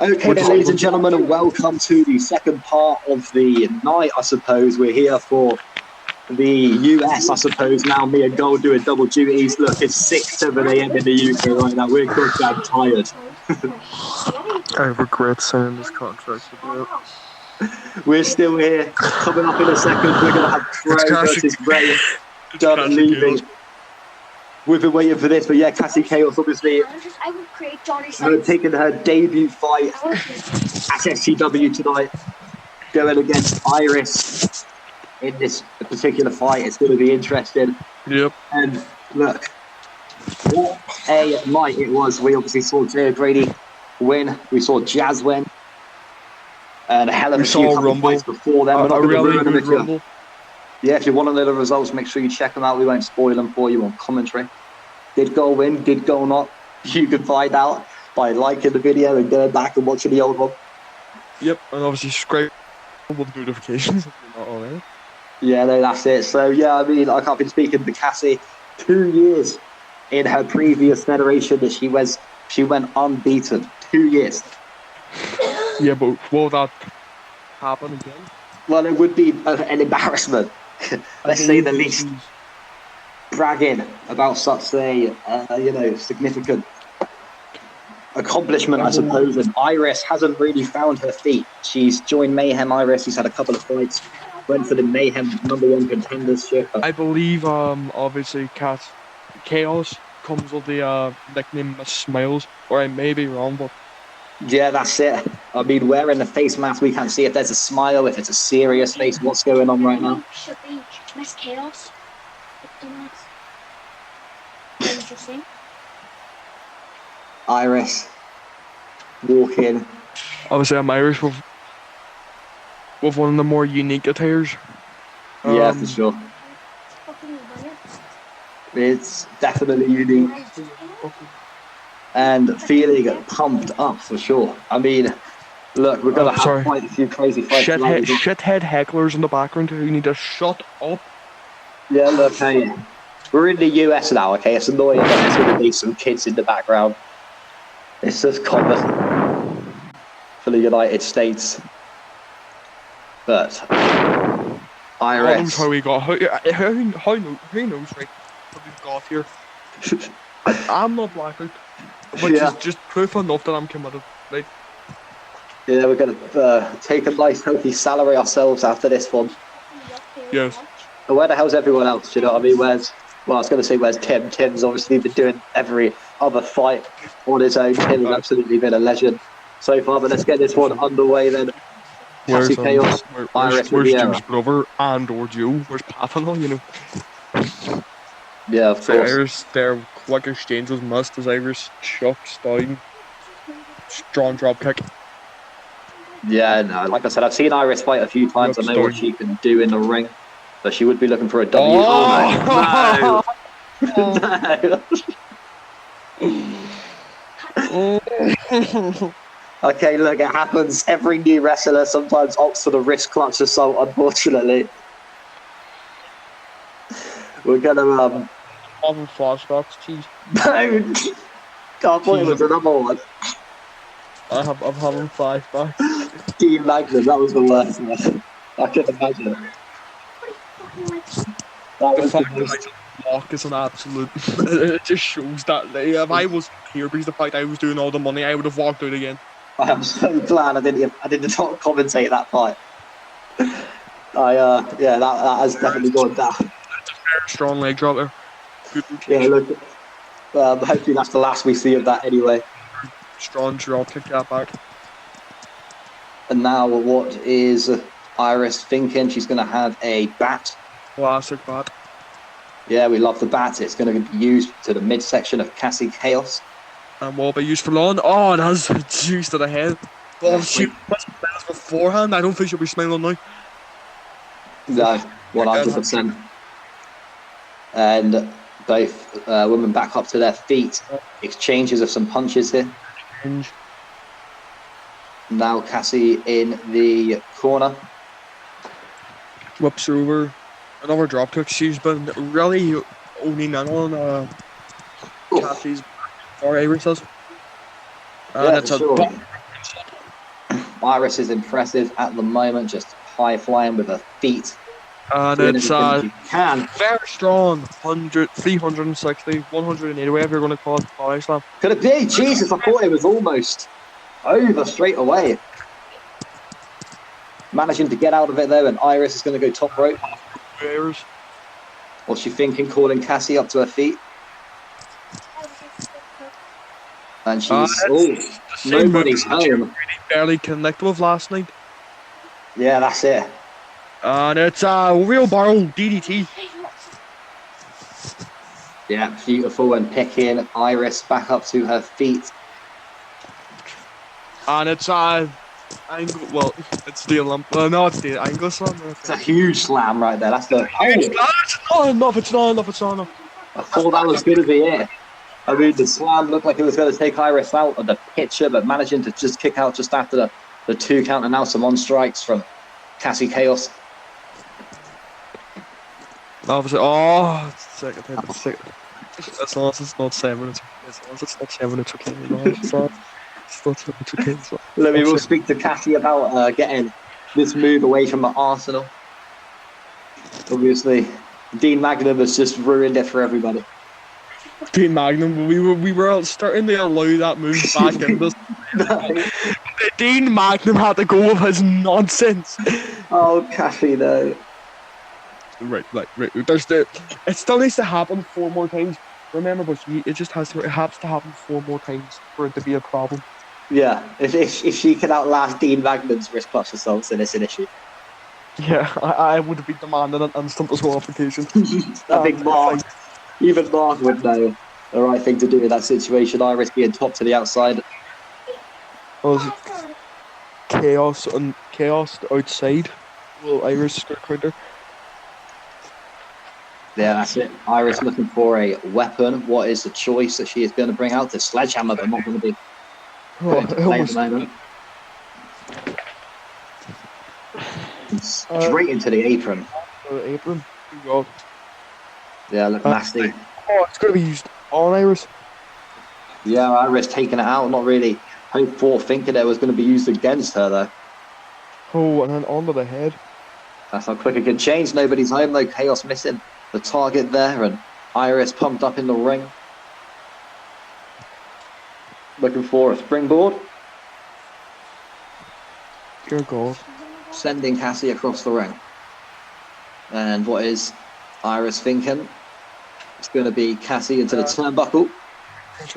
Okay then, ladies and gentlemen, and welcome to the second part of the night, I suppose. We're here for the US, I suppose. Now me and Gold doing double duties. Look, it's 6, 7 a.m. in the UK right now. We're goddamn tired. I regret signing this contract. We're still here. Coming up in a second, we're going to have Pro versus Ray. Dunleavy. We've been waiting for this, but yeah, Cassie Chaos, obviously, taking her debut fight at SCW tonight, going against Iris in this particular fight. It's going to be interesting. Yep. And look, what a night it was. We obviously saw Jay Grady win. We saw Jas win. And a hell of a few fights before then. We're not going to ruin them Rumble. Yeah, if you want to know the results, make sure you check them out. We won't spoil them for you on commentary. Did Goal win? Did Goal not? You can find out by liking the video and going back and watching the old one. Yep, and obviously subscribe with notifications if you're not already. Yeah, no, that's it. So, yeah, I mean, like I've been speaking to Cassie, 2 years in her previous federation that she went unbeaten. 2 years. Yeah, but will that happen again? Well, it would be an embarrassment, let's say the least. Bragging about such a, significant accomplishment, I suppose. And Iris hasn't really found her feet. She's joined Mayhem. Iris, she's had a couple of fights. Went for the Mayhem #1 contendership. I believe, obviously, Chaos comes with the nickname Miss Smiles, or I may be wrong, but... Yeah, that's it. I mean, wearing the face mask, we can't see if there's a smile, if it's a serious face, what's going on right now. Should be Miss Chaos. Interesting. Iris walking. Obviously, I'm Irish with one of the more unique attires. Yeah, for sure. It's definitely unique. And feeling pumped up for sure. I mean, look, we're going to have quite a few crazy fights. Shithead hecklers in the background who need to shut up. Yeah, look, hey, we're in the US now, okay? It's annoying that there's going to be some kids in the background. It's just common for the United States. But Iris... How we got... Who knows, right, what we've got here. I'm not blackout. Which is just proof enough that I'm committed, right? Yeah, we're going to take a nice healthy salary ourselves after this one. Yes. But where the hell's everyone else, you know what I mean? Where's Tim? Tim's obviously been doing every other fight on his own. Tim has absolutely been a legend so far, but let's get this one underway then. Where's Chaos, Iris, where's Jim's brother and or Joe? Where's Pathano, you know? Yeah, of course. Iris, their quick exchange was missed as Iris chucks down. Strong drop kick. Yeah, no, like I said, I've seen Iris fight a few times. I know what she can do in the ring, but she would be looking for a W. Oh, no. Okay, look, it happens. Every new wrestler sometimes opts for the wrist clutch assault, unfortunately. We're gonna having flashbacks, jeez. No, can't believe it was another one. I'm having flashbacks. Dean Magnum, that was the worst one. I can imagine. The fact that I lock is an absolute. It just shows that if I was here because the fact I was doing all the money, I would have walked out again. I am so glad I didn't not commentate that fight. Yeah, that has definitely gone down. That's a very strong leg drop there. Yeah, look. Hopefully that's the last we see of that anyway. Strong drop kick that back. And now what is Iris thinking? She's going to have a bat. Classic bat. Yeah, we love the bat. It's going to be used to the midsection of Cassie Chaos. And will be used for long. Oh, it has juice to the head. Oh, she must have been beforehand. I don't think she'll be smiling now. No, 100%. And both women back up to their feet. Exchanges of some punches here. Now Cassie in the corner. Whips her over. Another drop kick. She's been really owning in on Cassie's or Iris says. And it's a Iris is impressive at the moment, just high flying with her feet. And doing it's everything she can. very strong, 100, 360, 180, whatever you're going to call it, body slam. Could it be? Jesus, I thought it was almost over straight away. Managing to get out of it though, and Iris is going to go top rope. What's she thinking? Calling Cassie up to her feet. And she's nobody's home. Barely connected with last night. Yeah, that's it. And it's a wheelbarrow DDT. Yeah, beautiful, and picking Iris back up to her feet. And it's angle. Well, it's the Olymp. No, it's the angle slam. It's a huge slam right there. That's the. It's not enough. It's not enough. It's not enough. I thought that was going to be it. I mean, the slam looked like it was going to take Iris out of the picture, but managing to just kick out just after the 2 count, and now some on strikes from Cassie Chaos. Obviously, second. As long as it's not 7 minutes. As long as it's not 7 minutes, okay. No, it's not 7 minutes, okay. So. Let me will speak to Cassie about getting this move away from the Arsenal. Obviously, Dean Magnum has just ruined it for everybody. Dean Magnum, we were starting to allow that move back in this. Dean Magnum had to go with his nonsense. Oh, Cassie, though. Right. It still needs to happen 4 more times. Remember, but it has to happen 4 more times for it to be a problem. Yeah, if she can outlast Dean Magnum's wrist clutch assaults, then it's an issue. Yeah, I would be demanding an instant disqualification. I think even Mark would know the right thing to do in that situation. Iris being top to the outside. Chaos outside. Well, Iris counter. Yeah, that's it. Iris looking for a weapon. What is the choice that she is going to bring out? The sledgehammer, but not going to be at the moment. Straight into the apron. Apron? Oh, God. Yeah, look nasty. Oh, it's going to be used on Iris. Yeah, Iris taking it out. Not really hopeful, thinking it was going to be used against her, though. Oh, and then onto the head. That's how quick it can change. Nobody's home, though. Chaos missing the target there, and Iris pumped up in the ring. Looking for a springboard. Dear God. Sending Cassie across the ring. And what is Iris thinking? It's going to be Cassie into the turnbuckle.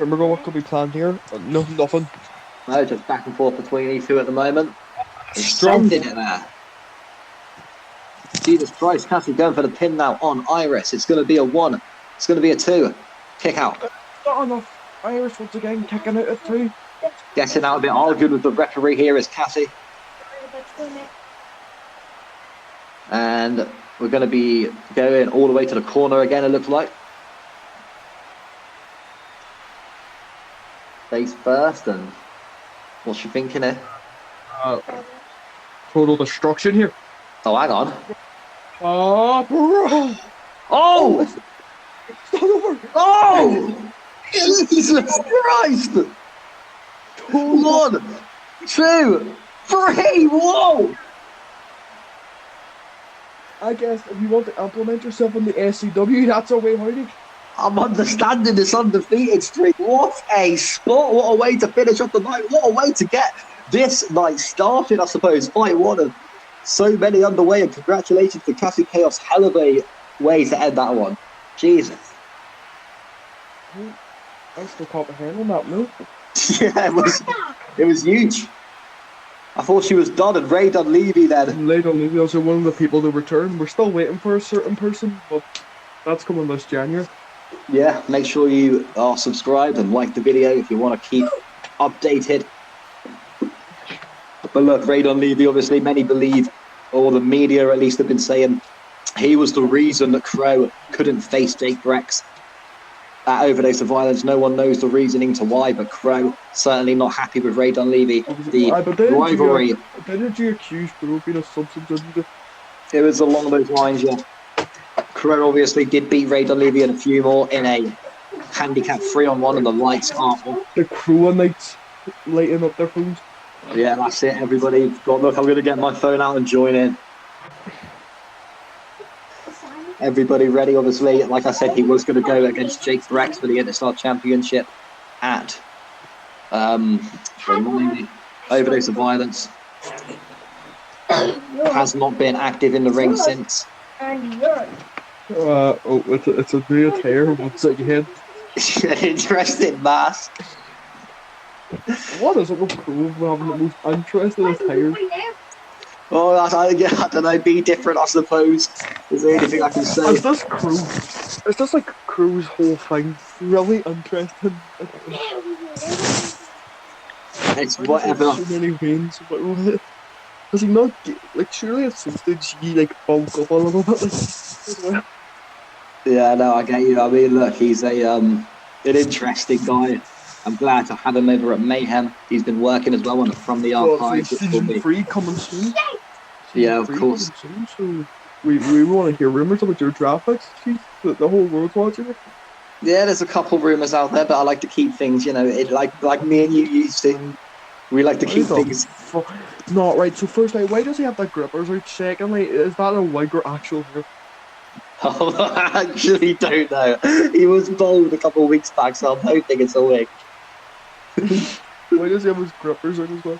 Remember what could be planned here? No, nothing. No, just back and forth between these two at the moment. Sending it there. Jesus Christ, Cassie going for the pin now on Iris. It's going to be a 1. It's going to be a 2. Kick out. Not enough. Iris once again kicking out at 2. Getting out a bit argued with the referee here is Cassie. And we're going to be going all the way to the corner again, it looks like. Face first, and what's she thinking here? Total destruction here. Oh, hang on. Oh, bro. Oh! It's not over. Oh! Jesus Christ! 1, 2, 3, whoa! I guess if you want to implement yourself in the SCW, that's a way, Hardy. I'm understanding this undefeated streak. What a spot. What a way to finish off the night. What a way to get this night started, I suppose. Fight 1 of so many underway. And congratulations to Cassie Chaos. Hell of a way to end that one. Jesus. I still can't handle that move. Yeah, it was huge. I thought she was done, and Ray Dunleavy then. Ray Dunleavy also one of the people to return. We're still waiting for a certain person, but that's coming this January. Yeah, make sure you are subscribed and like the video if you want to keep updated. But look, Ray Dunleavy, obviously, many believe, or the media at least have been saying, he was the reason that Crow couldn't face Jake brekz at Overdose of Violence. No one knows the reasoning to why, but Crow certainly not happy with Ray Dunleavy. The rivalry. Didn't you accuse Crow of being a substance abuse? It was along those lines, yeah. Crow obviously did beat Ray Dunleavy and a few more in a handicap 3-on-1, and the lights are on. The Crow Knights lighting up their phones. Yeah, that's it, everybody. Look, I'm going to get my phone out and join in. Everybody ready, obviously. Like I said, he was going to go against Jake brekz for the Interstar Championship at overdose of violence. Has not been active in the ring since. It's a new attire. What's it again? Interesting mask. What is it with Crew having the most interesting attire? Oh, I don't know. Be different, I suppose. Is there anything I can say? Is this Crew? Is this like Crew's whole thing really interesting? It's whatever. So many veins. Does he not get, like, surely at some stage he like bulk up a little bit like as well? Yeah, no, I get you. I mean, look, he's an interesting guy. I'm glad to have him over at Mayhem. He's been working as well on it from the archives. Season 3 coming soon. Yeah, of course. Soon, so we want to hear rumors about your draft picks. The whole world's watching it. Yeah, there's a couple rumors out there, but I like to keep things, like me and you used to. We like to keep things. No, right. So firstly, why does he have that grippers out? Secondly, is that a wig or actual hair? Oh, I actually don't know. He was bald a couple of weeks back, so I'm hoping it's a wig. Why does he have his grippers out as well?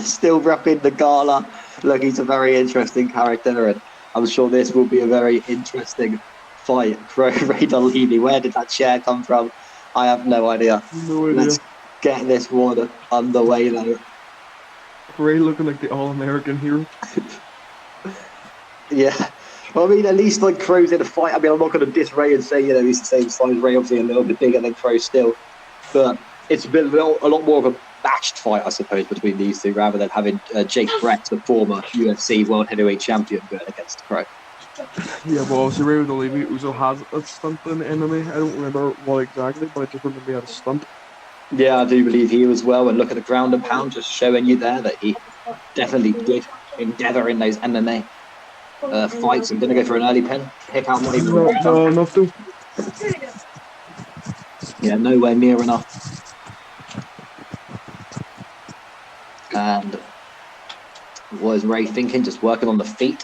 Still repping the gala. Look, he's a very interesting character, and I'm sure this will be a very interesting fight. Ray Dunleavy, where did that chair come from? I have no idea. No idea. Let's get this one underway, though. Ray looking like the all-American hero. Yeah. Well, I mean, at least like Crow's in a fight. I mean, I'm not going to diss Ray and say, he's the same size. Ray obviously a little bit bigger than Crow still. But it's been a lot more of a matched fight, I suppose, between these two, rather than having Jake brekz, the former UFC World Heavyweight Champion, going against Crow. Yeah, well, obviously Ray Dunleavy also has a stunt in the MMA. I don't remember what exactly, but I just remember he had a stunt. Yeah, I do believe he as well. And look at the ground and pound, just showing you there that he definitely did endeavour in those MMA fights. I'm going to go for an early pin. Pick out money. No, enough to. Yeah, nowhere near enough. And what is Ray thinking? Just working on the feet.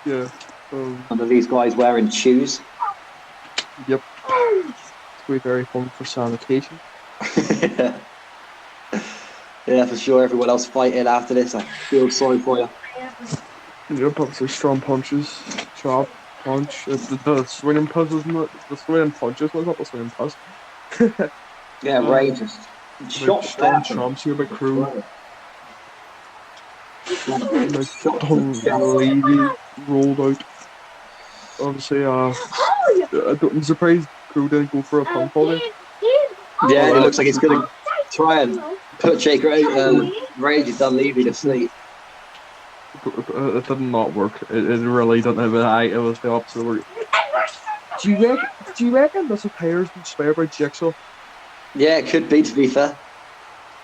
Yeah. Some of these guys wearing shoes. Yep. It's going to be very fun for sanitation. Yeah, for sure. Everyone else fighting after this. I feel sorry for you. Yep, obviously strong punches, chop, punch. The swinging punch isn't it? The swinging punches was not the swinging punch. Yeah, Ray just shot down. Trumps here by Crew. Dunleavy rolled out. Obviously, I'm surprised Crew didn't go for a pump volley. Yeah, it looks like he's going to try and put Ray Dunleavy to sleep. It did not work. It really didn't have an eye. It was the opposite of work. Do you reckon this attire is inspired by Jigsaw? Yeah, it could be, to be fair.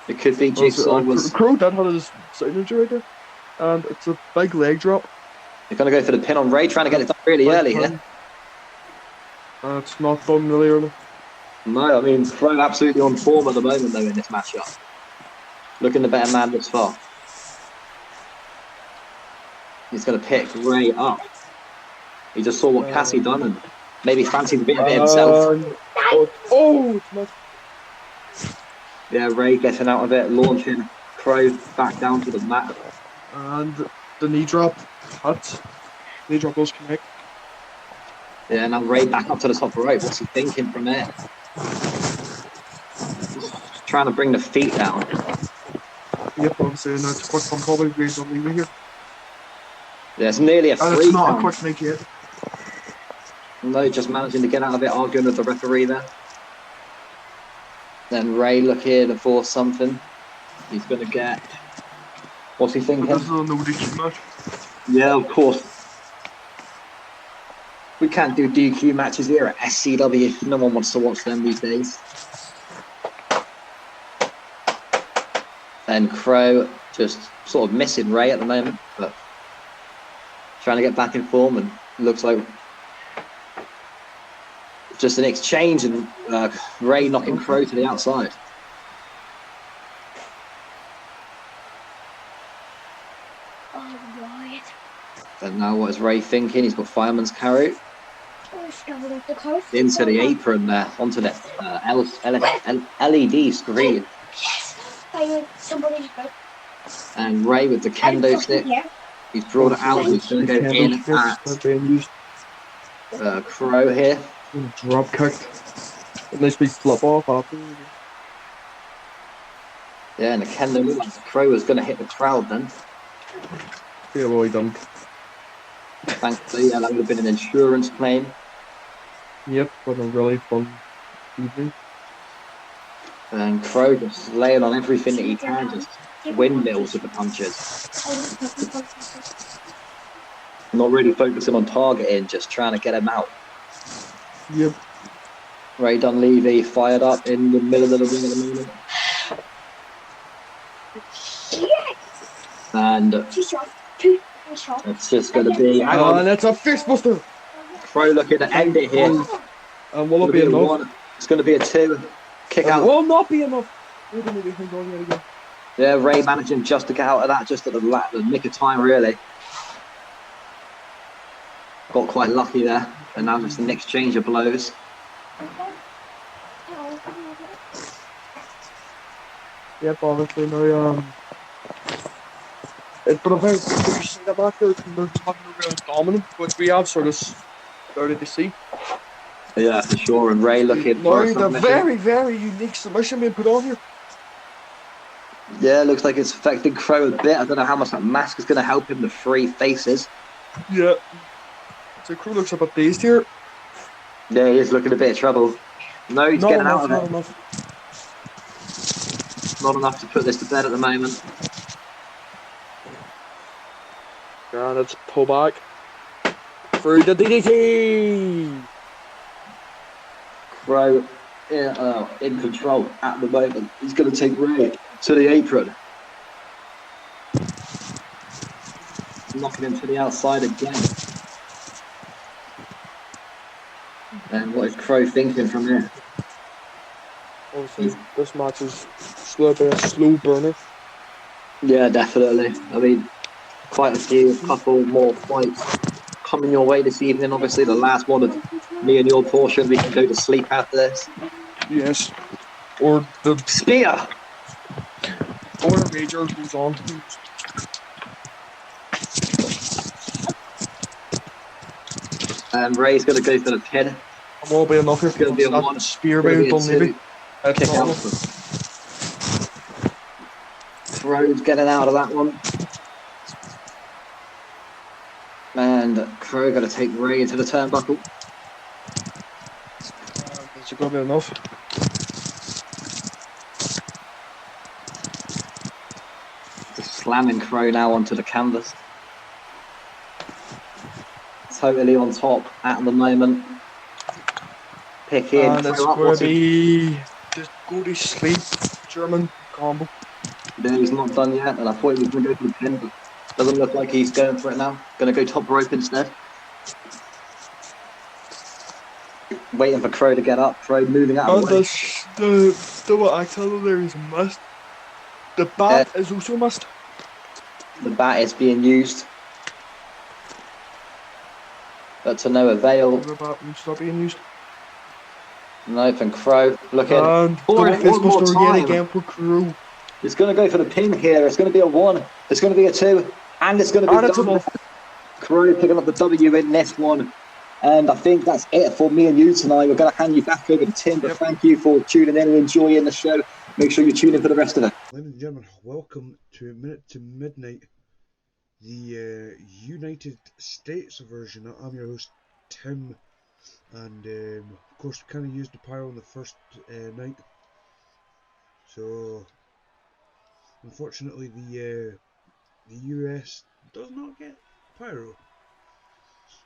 It could be Jigsaw. Crow did have his signature right there. And it's a big leg drop. They're going to go for the pin on Ray, trying to get it done really early here. It's not done really early. No, I mean, Crow absolutely on form at the moment, though, in this matchup. Looking the better man thus far. He's going to pick Ray up. He just saw what Cassie done and maybe fancied a bit of it himself. It's not. Yeah, Ray getting out of it, launching Crow back down to the mat. And the knee drop. Knee drop does connect. Yeah, now Ray back up to the top rope. What's he thinking from there? Just trying to bring the feet down. Yep, I'm saying that's a quick one, probably based on leaving here. Yeah, it's nearly a free. It's not a quick make yet. No, just managing to get out of it, arguing with the referee there. Then Ray look here to force something. He's going to get... What's he thinking? This is a no DQ match. Yeah, of course. We can't do DQ matches here at SCW. No one wants to watch them these days. And Crow just sort of missing Ray at the moment, but trying to get back in form, and looks like just an exchange and Ray knocking Crow to the outside. And now what is Ray thinking? He's got fireman's carry. Into the apron there, onto the LED screen. And Ray with the kendo stick. He's brought it out. He's going to go in at Crow here. Drop kicked. Nice big flip off after. Yeah, and the kendo looked like the Crow was going to hit the crowd then. Yeah, well done. Thankfully, that would have been an insurance claim. Yep, but a really fun evening. And Crow just laying on everything that he can, just windmills with the punches. Not really focusing on targeting, just trying to get him out. Yep. Ray Dunleavy fired up in the middle of the ring at the moment. And it's just going to be... Hang on. That's a fistbuster! Crow looking to end it here. And will it be enough? One. It's going to be a 2. Kick out. Will not be enough. Yeah, Ray managing just to get out of that, just at the nick of time, really. Got quite lucky there. And now just an exchange of blows. Yep, obviously, no, it's been a very interesting match there. They're talking real dominant, which we have sort of started to see. Yeah, for sure. And Ray looking for a submission. The very, very unique submission being put on here. Yeah, looks like it's affecting Crow a bit. I don't know how much that mask is going to help him. The 3 faces. Yeah. So Crow looks a bit dazed here. Yeah, he is looking a bit of trouble. No, he's getting out of it. Not enough to put this to bed at the moment. And it's pull back. Through the DDT! Crow in control at the moment. He's going to take Ray to the apron. Knocking him to the outside again. And what is Crow thinking from here? Obviously, this match is a slow burner. Yeah, definitely. I mean, quite a couple more fights coming your way this evening. Obviously, the last one of me and your portion. We can go to sleep after this. Yes. Or the spear. Or the major goes on. And Ray's going to go for the pin. Will be enough here. It's going to be a 1. Spear by Dunleavy. Kick out. Crow's getting out of that one. And Crow going to take Ray into the turnbuckle. It's going to be enough. Just slamming Crow now onto the canvas. Totally on top at the moment. Pick in. And it's going to be just go to sleep. German combo. No, he's not done yet, and I thought he was going to go for the pin, but doesn't look like he's going for it now. Going to go top rope instead. Waiting for Crow to get up. Crow moving out of the way. The what I tell them there is a must. The bat is also a must. The bat is being used. But to no avail. The bat needs to be being used. Nope, and Crow looking for it one more time. Again for Crow. It's going to go for the pin here. It's going to be a 1. It's going to be a 2. And it's going to be double. Crow picking up the W in this one. And I think that's it for me and you tonight. We're going to hand you back over to Tim. But thank you for tuning in and enjoying the show. Make sure you tune in for the rest of it. Ladies and gentlemen, welcome to A Minute to Midnight, the United States version. I'm your host, Tim. And of course, we kind of used the pyro on the first night. So unfortunately, the US does not get pyro,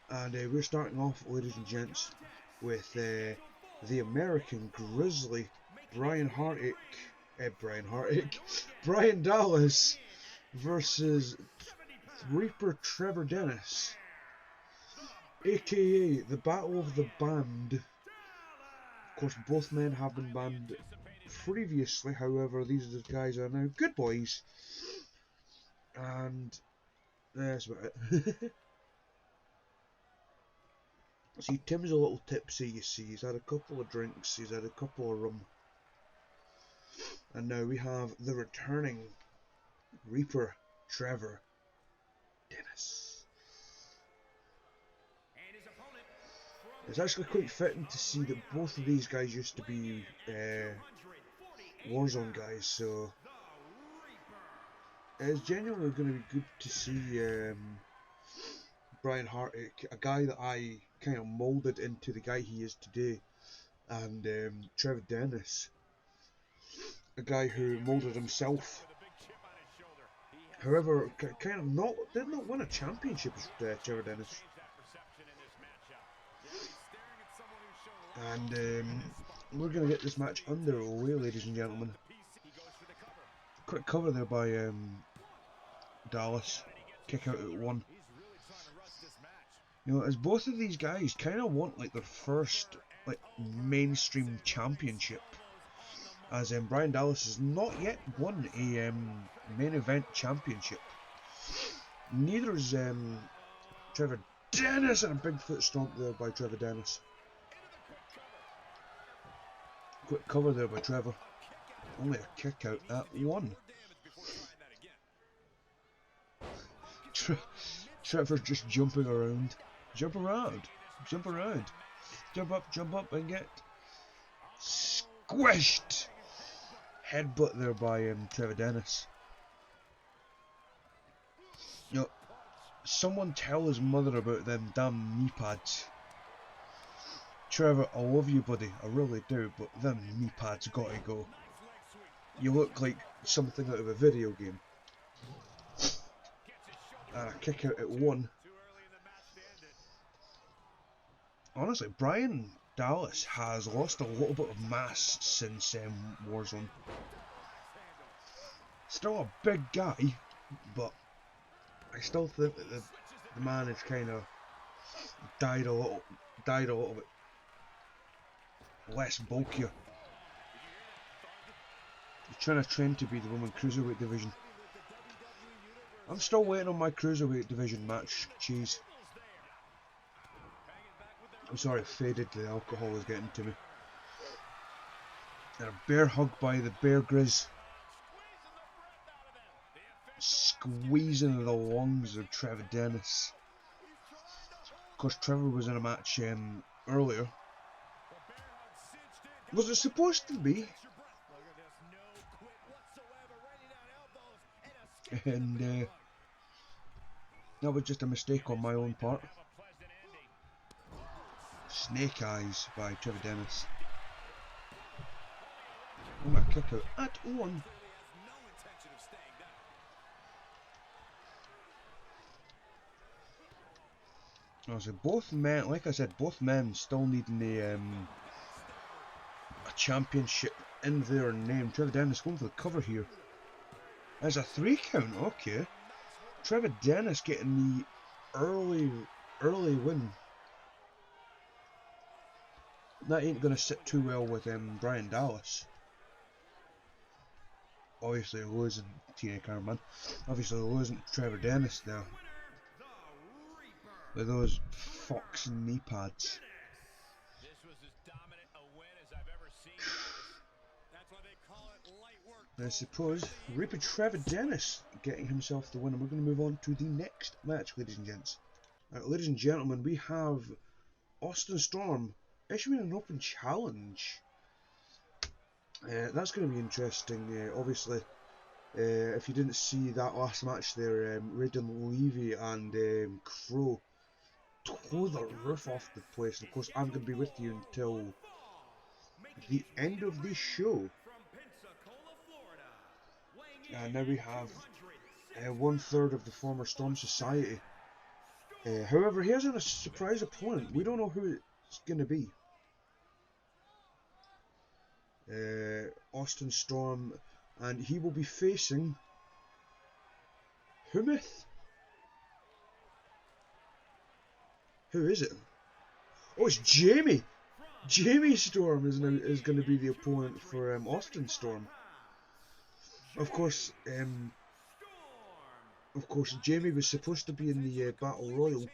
and we're starting off, ladies and gents, with the American Grizzly, Brian Dallas versus Reaper Trevor Dennis, aka the Battle of the Band. Of course, both men have been banned previously, however, these guys are now good boys, and that's about it. See, Tim's a little tipsy, you see. He's had a couple of drinks, he's had a couple of rum. And now we have the returning Reaper, Trevor Dennis. It's actually quite fitting to see that both of these guys used to be Warzone guys, so it's genuinely going to be good to see Brian Hart, a guy that I kind of moulded into the guy he is today, and Trevor Dennis, a guy who moulded himself. However, kind of did not win a championship as Trevor Dennis. And we're going to get this match underway, ladies and gentlemen. Quick cover there by Dallas. Kick out at 1. You know, as both of these guys kind of want like their first like mainstream championship. As Brian Dallas has not yet won a main event championship. Neither is Trevor Dennis, and a big foot stomp there by Trevor Dennis. Quick cover there by Trevor. Only a kick out at 1. Trevor's just jumping around. Jump around. Jump around. Jump up and get squished. Headbutt there by Trevor Dennis. You know, someone tell his mother about them damn knee pads. Trevor, I love you, buddy, I really do, but them knee pads gotta go. You look like something out of a video game. And a kick out at 1. Honestly, Brian Dallas has lost a little bit of mass since Warzone. Still a big guy, but I still think that the man has kind of died a little bit less bulkier. He's trying to train to be the women cruiserweight division. I'm still waiting on my cruiserweight division match. Cheese. I'm sorry, it faded. The alcohol was getting to me. And a bear hug by the brekz. Squeezing the lungs of Trevor Dennis. Of course, Trevor was in a match earlier. Was it supposed to be? And that was just a mistake on my own part. Snake Eyes by Trevor Dennis. Oh, my kick out at 1. So both men, like I said, both men still needing a championship in their name. Trevor Dennis going for the cover here. There's a 3 count, okay. Trevor Dennis getting the early win. That ain't gonna sit too well with Brian Dallas. Obviously losing TNA Cameraman. Obviously losing Trevor Dennis there. With those fox knee pads. I suppose Reaper Trevor Dennis getting himself the win, and we're going to move on to the next match, ladies and gents. Ladies and gentlemen, we have Austin Storm issuing an open challenge. That's going to be interesting. Obviously, if you didn't see that last match there, Dunleavy and Crow tore the roof off the place. And of course, I'm going to be with you until the end of this show. Now we have 1/3 of the former Storm Society. However, he has a surprise opponent. We don't know who it's going to be. Austin Storm, and he will be facing Humith. Who is it? Oh, it's Jamie. Jamie Storm is going to be the opponent for Austin Storm. Of course, Jamie was supposed to be in the Battle Royal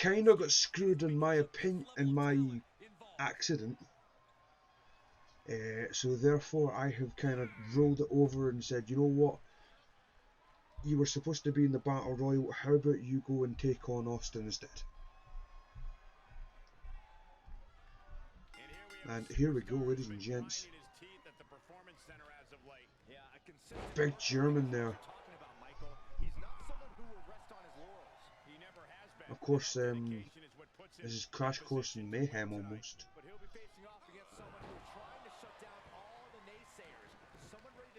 kind of got screwed in my opinion, in my accident. So therefore I have kind of rolled it over and said, you know what, you were supposed to be in the Battle Royal, how about you go and take on Austin instead? And here we go, ladies and gents. Big German there. Of course, this is Crash Course in Mayhem almost.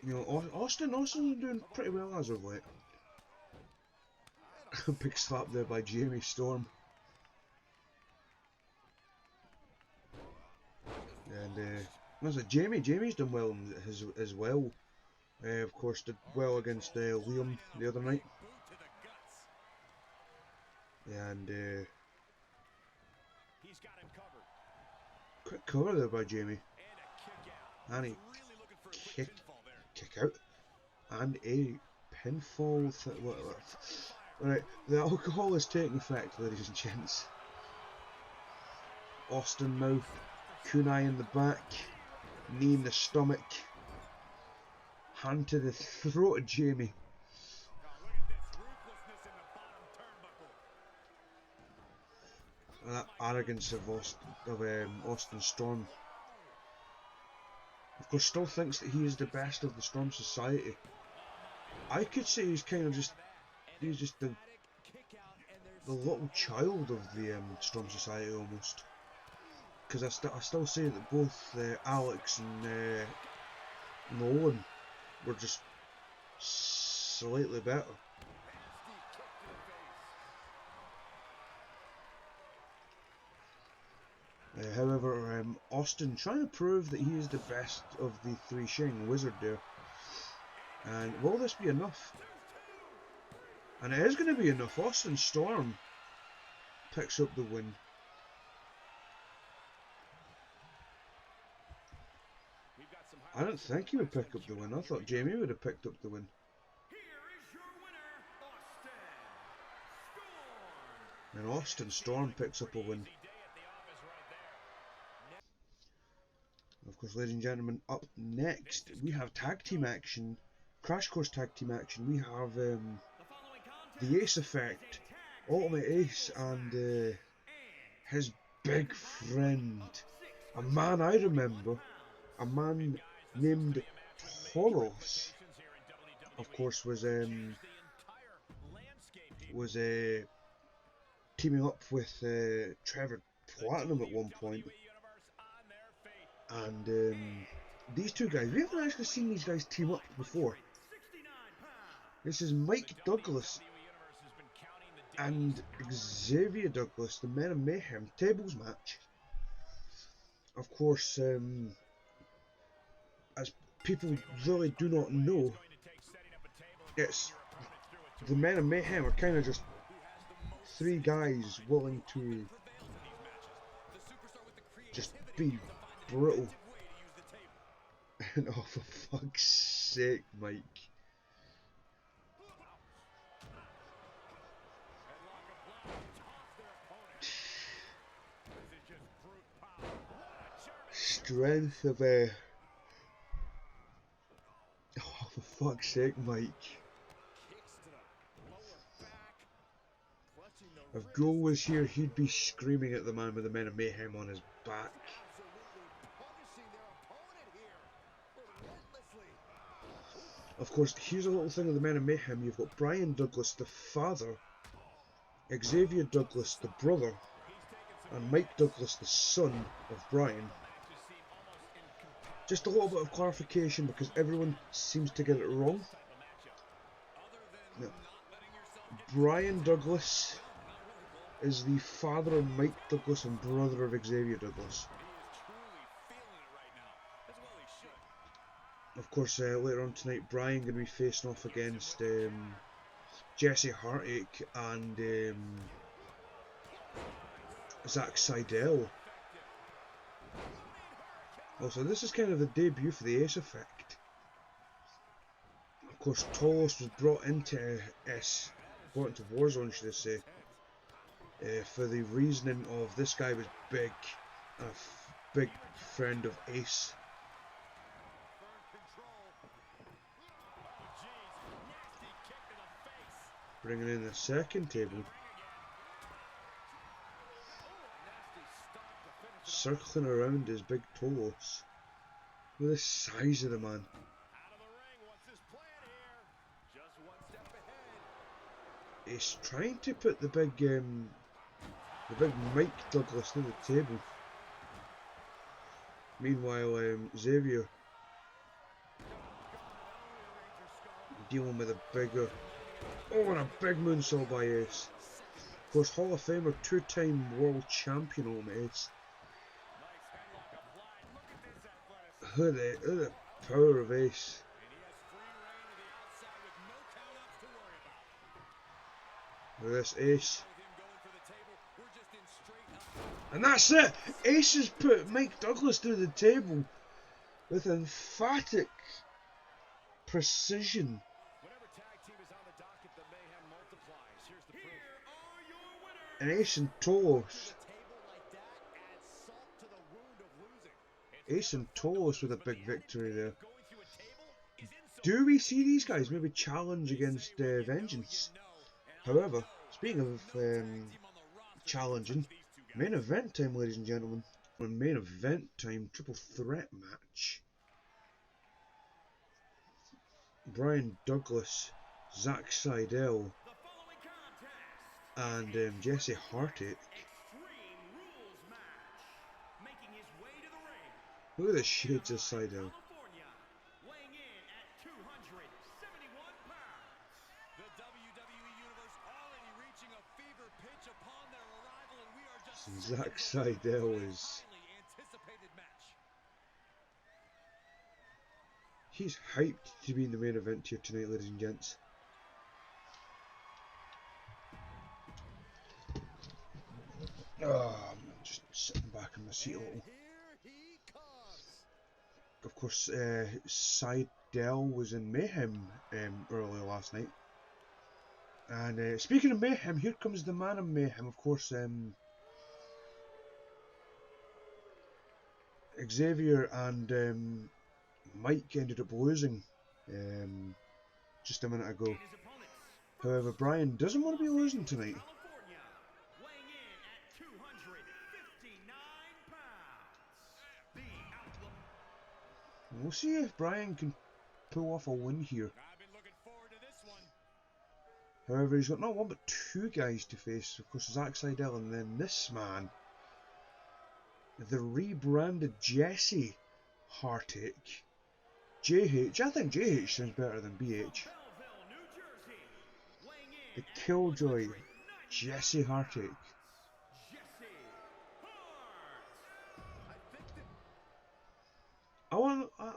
You know, Austin's doing pretty well as of late. Big slap there by Jamie Storm. And was it Jamie's done well as well. Of course, did well against Liam the other night. And quick cover there by Jamie. And he kick out. And a pinfall. Right, the alcohol is taking effect, ladies and gents. Austin now. Kunai in the back. Knee in the stomach. Hand to the throat of Jamie. That arrogance of Austin Storm. Of course, still thinks that he is the best of the Storm Society. I could say he's kind of just, he's just the little child of the Storm Society almost. Because I still say that both Alex and Nolan were just slightly better. However, Austin trying to prove that he is the best of the three Shang Wizard there. And will this be enough? And it is going to be enough. Austin Storm picks up the win. I didn't think he would pick up the win. I thought Jamie would have picked up the win. And Austin Storm picks up a win. Of course, ladies and gentlemen, up next we have tag team action, Crash Course tag team action. We have the Ace Effect, Ultimate Ace, and his big friend, a man I remember, a man named Toros. Of course, was teaming up with Trevor Platinum at one point. And these two guys, we haven't actually seen these guys team up before. This is Mike Douglas and Xavier Douglas, the Men of Mayhem tables match. Of course, as people really do not know, it's the Men of Mayhem are kind of just three guys willing to just be brutal. And oh, for fuck's sake, Mike. Strength of oh, for fuck's sake, Mike. If Goal was here, he'd be screaming at the man with the Men of Mayhem on his back. Of course, here's a little thing of the Men of Mayhem. You've got Brian Douglas, the father, Xavier Douglas, the brother, and Mike Douglas, the son of Brian. Just a little bit of clarification because everyone seems to get it wrong. Now, Brian Douglas is the father of Mike Douglas and brother of Xavier Douglas. Of course, later on tonight, Brian going to be facing off against Jesse Heartache and Zack Seidel. Also, this is kind of the debut for the Ace Effect. Of course, Tolos was brought into Warzone, should I say. for the reasoning of this guy was big, a big friend of Ace. Bringing in the second table. Circling around his big toes. Look at the size of the man. He's trying to put the big Mike Douglas near the table. Meanwhile, Xavier dealing with a bigger, and a big moonsault by Ace. Of course, Hall of Famer, two-time world champion on Ace. Look at the power of Ace. Look at this Ace. And that's it! Ace has put Mike Douglas through the table with emphatic precision. And Ace and Tolos. Ace and Tolos with a big victory there. Do we see these guys maybe challenge against Vengeance? However, speaking of challenging, main event time, ladies and gentlemen. Main event time, triple threat match. Brian Douglas, Zack Seidel, and Jesse Hartache. Look at the shades of Seidel. Zack Seidel is... He's hyped to be in the main event here tonight, ladies and gents. Oh, I'm just sitting back in my seat a little. Of course, Seidel was in Mayhem earlier last night. And speaking of Mayhem, here comes the man of Mayhem. Of course, Xavier and Mike ended up losing just a minute ago. However, Brian doesn't want to be losing tonight. We'll see if Brian can pull off a win here. However, he's got not one but two guys to face. Of course, Zack Seidel and then this man. The rebranded Jesse Hartache. JH. I think JH sounds better than BH. The Killjoy Jesse Hartache.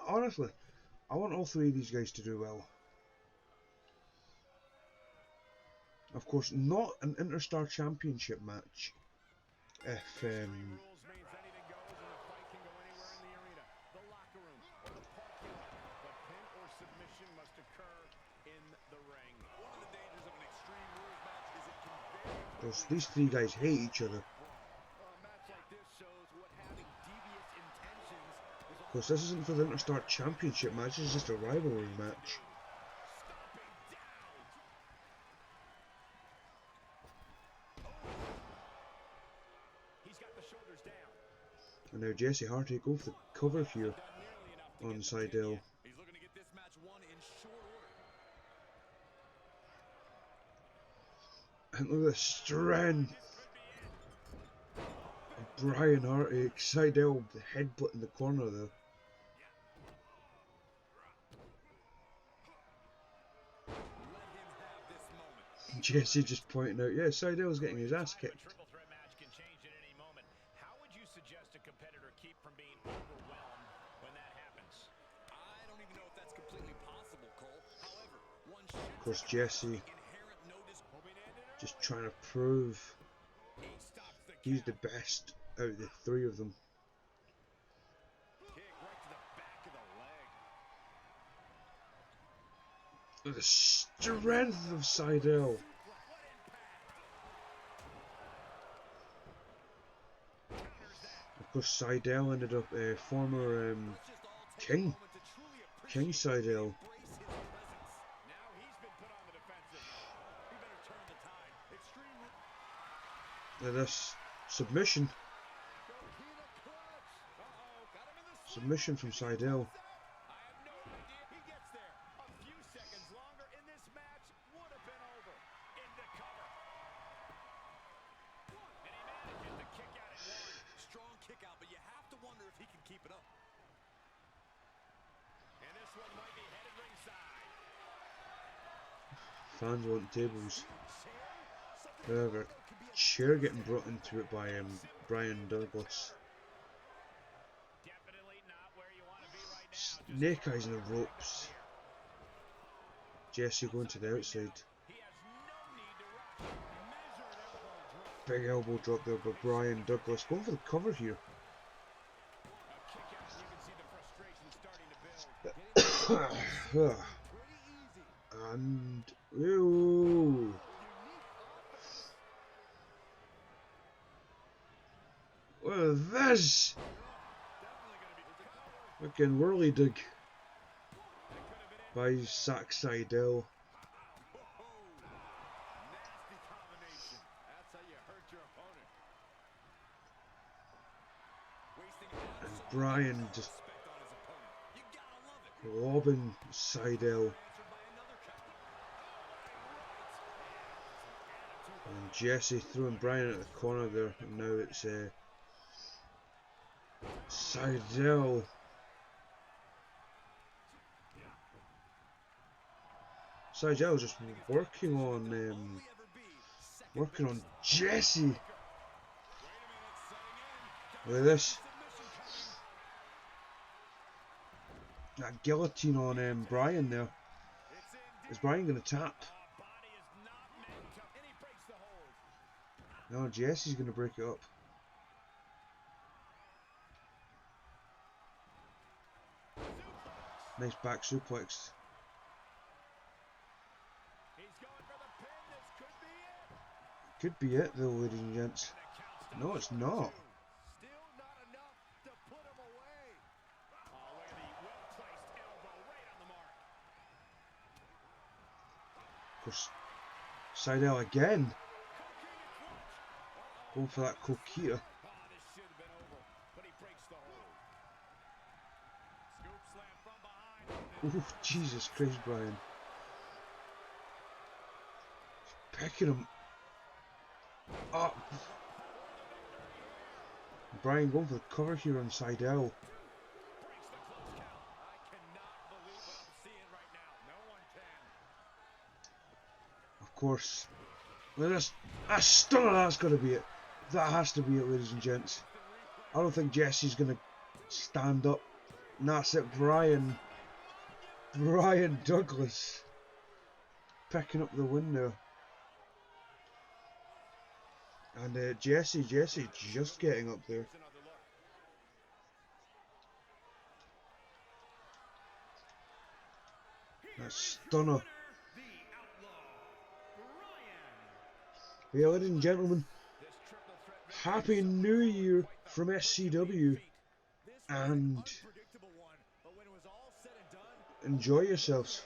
Honestly, I want all three of these guys to do well. Of course, not an Interstar Championship match. If because these three guys hate each other. Of course, this isn't for the Interstar Championship match, this is just a rivalry match. And now Jesse Hartache go for the cover here on Seidel. And look at the strength of Brian Hartache. Seidel, the headbutt in the corner there. Jesse just pointing out, yeah, Seidel's getting his ass kicked. Of course, Jesse just trying to prove he's the best out of the three of them. The strength of Seidel. course, Seidel ended up a former King Seidel. Now this submission from Seidel. Fans want tables. However, chair getting brought into it by Brian Douglas. Snake eyes in the ropes. Jesse going to the outside. Big elbow drop there by Brian Douglas. Going for the cover here. And ooh. What is this? Fucking whirly dig by Zack Seidel. And Brian just lobbing Seidel. And Jesse throwing Brian at the corner there, and now it's Seidel. Seidel's just working on Jesse. Look at this. That guillotine on Brian there. Is Brian going to tap? No, Jesse's going to break it up. Nice back suplex. Could be it though, ladies and gents. No, it's not. Of course, Seidel again. Going for that Coquita. Oh, Jesus Christ, Brian. He's picking him up. Brian going for the cover here on Seidel. Of course. Look at this. A stunner, that's got to be it. That has to be it, ladies and gents. I don't think Jesse's going to stand up. And that's it, Brian Douglas picking up the win there. And Jesse just getting up there. That stunner. Yeah, ladies and gentlemen, Happy New Year from SCW, and enjoy yourselves.